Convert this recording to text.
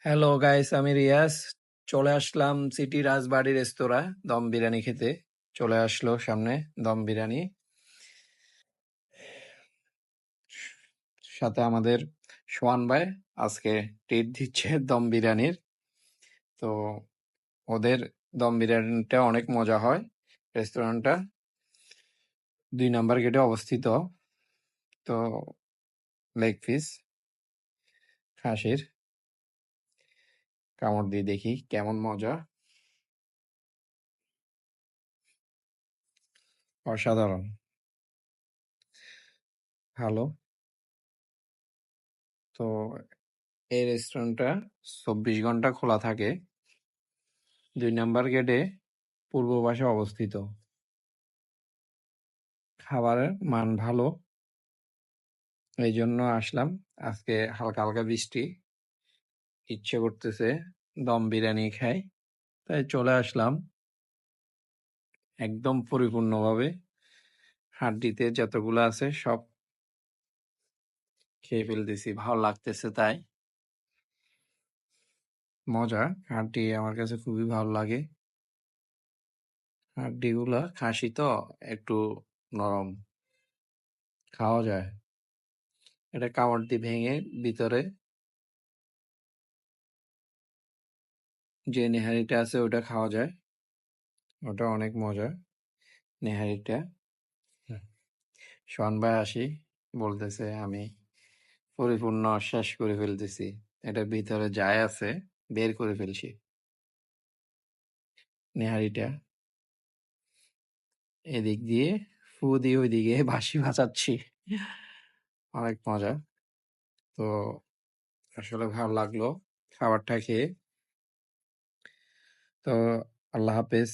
Hello guys, আমি রিয়াজ। চলে আসলাম city রাজবাড়ি রেস্তোরাঁ দম বিরিয়ানি খেতে। চলে আসলো সামনে দম বিরিয়ানি, সাথে আমাদের সোহান ভাই আজকে ট্রিট দিচ্ছে দম বিরিয়ানির। তো ওদের দম বিরিয়ানিটা অনেক মজা হয়। রেস্টুরেন্টটা 2 নাম্বার গেটে অবস্থিত। তো লেগ পিস খাসির কামড় দিয়ে দেখি কেমন মজা। অসাধারণ, ভালো। তো এই রেস্টুরেন্টটা 24 ঘন্টা খোলা থাকে। 2 নাম্বার গেটে পূর্ব পাশে অবস্থিত। খাবারের মান ভালো, এই জন্য আসলাম। আজকে হালকা হালকা বৃষ্টি, ইচ্ছে করতেছে দম বিরিয়ানি খাই, তাই চলে আসলাম। একদম পরিপূর্ণভাবে হাড্ডিতে যতগুলো আছে সব খেয়ে ফেলতেছি, ভালো লাগতেছে তাই। মজা, হাড্ডি আমার কাছে খুবই ভালো লাগে। হাড্ডিগুলা খাসি তো একটু নরম, খাওয়া যায়। এটা কামড় দিয়ে ভেঙে ভিতরে যে নেহারিটা আছে ওটা খাওয়া যায়, ওটা অনেক মজা নেহারিটা। শোন ভাই আসি বলতেছে আমি পরিপূর্ণ শেষ করে ফেলতেছি, এটা ভিতরে যায় আছে বের করে ফেলছি নেহারিটা। এদিক দিয়ে ফু দিয়ে ওইদিকে বাঁশি বাজাচ্ছি, অনেক মজা। তো আসলে ভালো লাগলো খাবারটা খেয়ে। তো আল্লাহ হাফেজ।